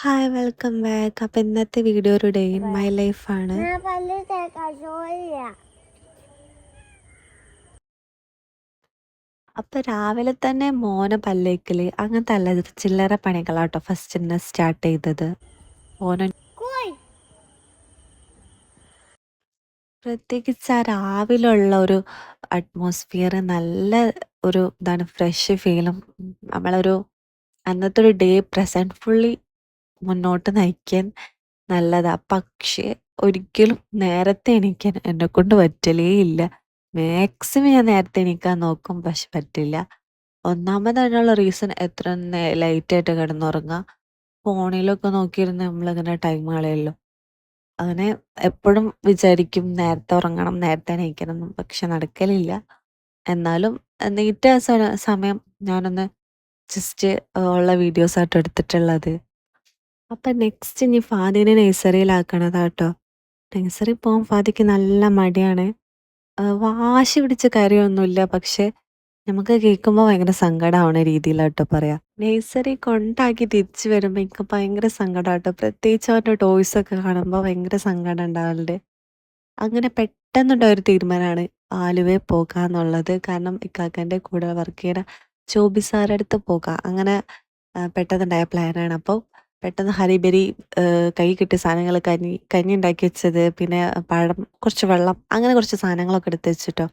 Hi welcome back. അപ്പോൾ ഇന്നത്തെ video ഒരു ഡേ ഇൻ മൈ ലൈഫാണ്. ഞാൻ പല്ല് തേക്കാൻ പോയില്ല. അപ്പോൾ രാവിലെ തന്നെ മോനെ പല്ലേക്കൽ അങ്ങനത്തെ അല്ല, ചില്ലറ പണികളാട്ടോ ഫസ്റ്റ് തന്നെ സ്റ്റാർട്ട് ചെയ്തത്. മോനെ കോയ് പ്രത്യേകിച്ച് ആ രാവിലുള്ള ഒരു അറ്റ്മോസ്ഫിയർ നല്ല ഒരു ഇതാണ്, ഫ്രഷ് ഫീലും നമ്മളൊരു അന്നത്തെ ഒരു ഡേ പ്രസൻറ്റ്ഫുള്ളി മുന്നോട്ട് നയിക്കാൻ നല്ലതാ. പക്ഷേ ഒരിക്കലും നേരത്തെ എണീക്കാൻ എന്നെക്കൊണ്ട് പറ്റലേ ഇല്ല. മാക്സിമം ഞാൻ നേരത്തെ എണീക്കാൻ നോക്കും, പക്ഷെ പറ്റില്ല. ഒന്നാമത് അതിനുള്ള റീസൺ എത്ര ലൈറ്റായിട്ട് കിടന്നുറങ്ങുക, ഫോണിലൊക്കെ നോക്കിയിരുന്ന് നമ്മളിങ്ങനെ ടൈം കളയല്ലോ. അങ്ങനെ എപ്പോഴും വിചാരിക്കും നേരത്തെ ഉറങ്ങണം, നേരത്തെ എണീക്കണം എന്നും, പക്ഷെ നടക്കലില്ല. എന്നാലും നീറ്റ സമയം ഞാനൊന്ന് ജസ്റ്റ് ഉള്ള വീഡിയോസായിട്ട് എടുത്തിട്ടുള്ളത്. അപ്പം നെക്സ്റ്റ് ഇനി ഫാദിനെ നഴ്സറിയിലാക്കണതാട്ടോ. നഴ്സറി പോകാൻ ഫാദിക്ക് നല്ല മടിയാണ്. വാശി പിടിച്ച് കരയൊന്നുമില്ല, പക്ഷെ നമുക്ക് കേൾക്കുമ്പോൾ ഭയങ്കര സങ്കടമാവണ രീതിയിലാട്ടോ പറയാം. നഴ്സറി കൊണ്ടാക്കി തിരിച്ചു വരുമ്പോൾ എനിക്ക് ഭയങ്കര സങ്കടമാട്ടോ. പ്രത്യേകിച്ച് അവൻ്റെ ടോയ്സൊക്കെ കാണുമ്പോൾ ഭയങ്കര സങ്കടം ഉണ്ടാവലുണ്ട്. അങ്ങനെ പെട്ടെന്നുണ്ടായ ഒരു തീരുമാനമാണ് ആലുവയിൽ പോകാന്നുള്ളത്. കാരണം ഇക്കാക്കൻ്റെ കൂടെ വർക്ക് ചെയ്യുന്ന ചോബി സാറുടെ അടുത്ത് പോകാം, അങ്ങനെ പെട്ടെന്നുണ്ടായ പ്ലാനാണ്. അപ്പോൾ പെട്ടെന്ന് ഹരിബരി കൈ കിട്ടിയ സാധനങ്ങൾ, കഞ്ഞി ഉണ്ടാക്കി വെച്ചത്, പിന്നെ പഴം, കുറച്ച് വെള്ളം, അങ്ങനെ കുറച്ച് സാധനങ്ങളൊക്കെ എടുത്ത് വെച്ചിട്ടോ.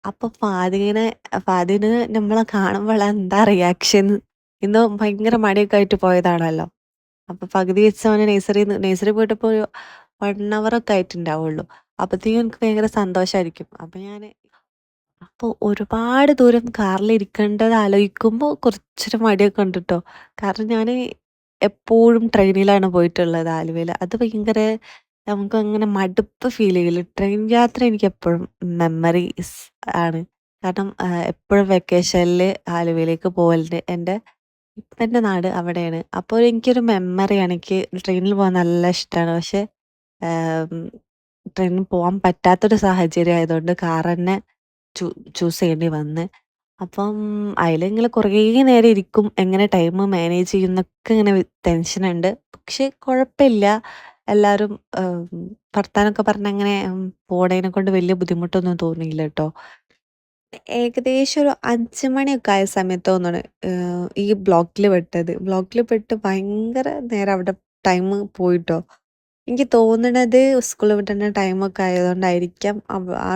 അപ്പോൾ ഫാദിന് നമ്മളെ കാണുമ്പോൾ എന്താ റിയാക്ഷൻ? ഇന്ന് ഭയങ്കര മടിയൊക്കെ ആയിട്ട് പോയതാണല്ലോ. അപ്പോൾ പകുതി വെച്ച് അവന് നഴ്സറി പോയിട്ടപ്പോൾ ഒരു 1 ഹവറൊക്കെ ആയിട്ടുണ്ടാവുള്ളൂ. അപ്പോഴത്തേക്കും എനിക്ക് ഭയങ്കര സന്തോഷമായിരിക്കും. അപ്പോൾ ഒരുപാട് ദൂരം കാറിൽ ഇരിക്കേണ്ടത് ആലോചിക്കുമ്പോൾ കുറച്ചൊരു മടിയൊക്കെ ഉണ്ട് കേട്ടോ. കാരണം ഞാൻ എപ്പോഴും ട്രെയിനിലാണ് പോയിട്ടുള്ളത് ആലുവയിൽ. അത് ഭയങ്കര നമുക്കങ്ങനെ മടുപ്പ് ഫീൽ ചെയ്യില്ല. ട്രെയിൻ യാത്ര എനിക്ക് എപ്പോഴും മെമ്മറീസ് ആണ്. കാരണം എപ്പോഴും വെക്കേഷനിൽ ആലുവയിലേക്ക് പോകലുണ്ട്. എൻ്റെ നാട് അവിടെയാണ്. അപ്പോൾ എനിക്കൊരു മെമ്മറിയാണ്. എനിക്ക് ട്രെയിനിൽ പോകാൻ നല്ല ഇഷ്ടമാണ്. പക്ഷേ ട്രെയിനിൽ പോകാൻ പറ്റാത്തൊരു സാഹചര്യം ആയതുകൊണ്ട് കാർ തന്നെ ചൂസ് ചെയ്യേണ്ടി വന്ന്. അപ്പം അതിലിങ്ങനെ കുറേ നേരം ഇരിക്കും. എങ്ങനെ ടൈം മാനേജ് ചെയ്യുന്നൊക്കെ ഇങ്ങനെ ടെൻഷനുണ്ട്. പക്ഷെ കുഴപ്പമില്ല. എല്ലാവരും വർത്താനമൊക്കെ പറഞ്ഞ് അങ്ങനെ പോണേനെ കൊണ്ട് വലിയ ബുദ്ധിമുട്ടൊന്നും തോന്നിയില്ല കേട്ടോ. ഏകദേശം ഒരു 5 മണിയൊക്കെ ആയ സമയത്ത് തോന്നുന്നു ഈ ബ്ലോക്കിൽ പെട്ട് ഭയങ്കര നേരം അവിടെ ടൈം പോയിട്ടോ. എനിക്ക് തോന്നണത് സ്കൂൾ വിട്ടുന്ന ടൈമൊക്കെ ആയതുകൊണ്ടായിരിക്കാം ആ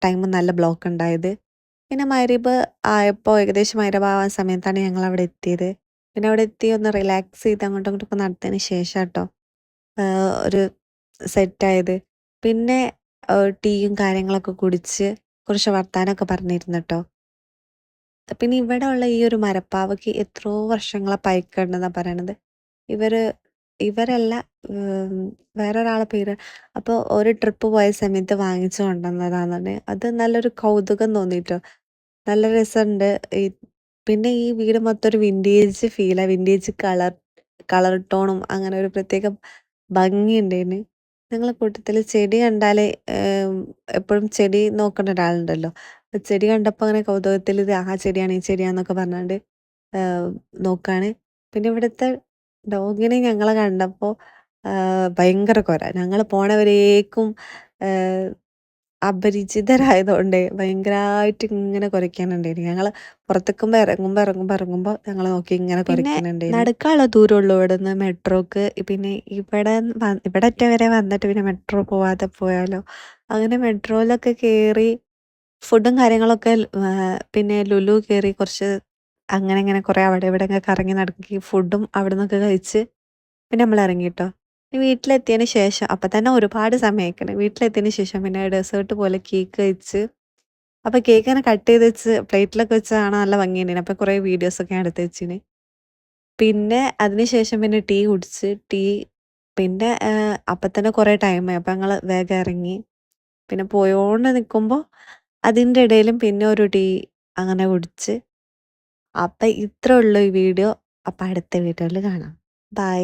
ടൈം നല്ല ബ്ലോക്ക് ഉണ്ടായത്. പിന്നെ മഗ്‌രിബ് ആയപ്പോൾ ഏകദേശം മഗ്‌രിബ് ആവാൻ സമയത്താണ് ഞങ്ങൾ അവിടെ എത്തിയത്. പിന്നെ അവിടെ എത്തി ഒന്ന് റിലാക്സ് ചെയ്ത് അങ്ങോട്ടും ഇങ്ങോട്ടൊക്കെ നടത്തിയതിന് ശേഷം കേട്ടോ ഒരു സെറ്റായത്. പിന്നെ ടീയും കാര്യങ്ങളൊക്കെ കുടിച്ച് കുറച്ച് വർത്താനമൊക്കെ പറഞ്ഞിരുന്നു കേട്ടോ. പിന്നെ ഇവിടെ ഉള്ള ഈ ഒരു മരപ്പാവയ്ക്ക് എത്രയോ വർഷങ്ങളെ പഴക്കമുണ്ടെന്നാണ് പറയണത്. ഇവര് ഇവരല്ല, ഉം, വേറൊരാളെ പേര്. അപ്പോൾ ഒരു ട്രിപ്പ് പോയ സമയത്ത് വാങ്ങിച്ചു കൊണ്ടുവന്നതാണെന്ന്. അത് നല്ലൊരു കൗതുകം തോന്നിട്ടോ. നല്ല രസമുണ്ട്. പിന്നെ ഈ വീട് മൊത്തം ഒരു വിൻറ്റേജ് ഫീലാണ്. വിൻറ്റേജ് കളർ ടോണും അങ്ങനെ ഒരു പ്രത്യേക ഭംഗിയുണ്ട് ഇതിന്. ഞങ്ങളെ കൂട്ടത്തിൽ ചെടി കണ്ടാൽ എപ്പോഴും ചെടി നോക്കുന്ന ഒരാളുണ്ടല്ലോ. അപ്പോൾ ചെടി കണ്ടപ്പോൾ അങ്ങനെ കൗതുകത്തിൽ ഇത് ആ ചെടിയാണ് ഈ ചെടിയാന്നൊക്കെ പറഞ്ഞാണ്ട് നോക്കാണ്. പിന്നെ ഇവിടുത്തെ ഡോഗിനെ ഞങ്ങളെ കണ്ടപ്പോൾ ഭയങ്കര കുര. ഞങ്ങൾ പോണവരേക്കും അപരിചിതരായതുകൊണ്ട് ഭയങ്കരമായിട്ട് ഇങ്ങനെ കുരയ്ക്കാനുണ്ടായിരുന്നു. ഞങ്ങൾ പുറത്തേക്കുമ്പോൾ ഇറങ്ങുമ്പോൾ ഞങ്ങൾ നോക്കി ഇങ്ങനെ കുരയ്ക്കുന്നുണ്ടായിരുന്നു. നടക്കാനുള്ള ദൂരമുള്ളൂ ഇവിടുന്ന് മെട്രോക്ക്. പിന്നെ ഇവിടെ അറ്റം വരെ വന്നിട്ട് പിന്നെ മെട്രോ പോവാതെ പോയാലോ. അങ്ങനെ മെട്രോയിലൊക്കെ കയറി ഫുഡും കാര്യങ്ങളൊക്കെ പിന്നെ ലുലു കയറി കുറച്ച് അങ്ങനെ ഇങ്ങനെ കുറേ അവിടെ ഇവിടെയൊക്കെ കറങ്ങി നടക്കി ഫുഡും അവിടെ നിന്നൊക്കെ കഴിച്ച് പിന്നെ നമ്മൾ ഇറങ്ങി കേട്ടോ. വീട്ടിലെത്തിയതിന് ശേഷം അപ്പം തന്നെ ഒരുപാട് സമയമായിക്കണ്. വീട്ടിലെത്തിയതിന് ശേഷം പിന്നെ ഡെസേർട്ട് പോലെ കേക്ക് കഴിച്ച്. അപ്പോൾ കേക്ക് ഇങ്ങനെ കട്ട് ചെയ്ത് വെച്ച് പ്ലേറ്റിലൊക്കെ വെച്ച് കാണാൻ നല്ല ഭംഗിയുണ്ടായിരുന്നു. അപ്പോൾ കുറേ വീഡിയോസൊക്കെ ഞാൻ എടുത്ത് വെച്ചിന്. പിന്നെ അതിന് ശേഷം പിന്നെ ടീ കുടിച്ച്. പിന്നെ അപ്പം തന്നെ കുറേ ടൈമായി. അപ്പം ഞങ്ങൾ വേഗം ഇറങ്ങി. പിന്നെ പോയോണ്ട് നിൽക്കുമ്പോൾ അതിൻ്റെ ഇടയിലും പിന്നെ ഒരു ടീ അങ്ങനെ കുടിച്ച്. അപ്പം ഇത്രേ ഉള്ളൂ ഈ വീഡിയോ. അപ്പം അടുത്ത വീഡിയോയിൽ കാണാം. ബൈ.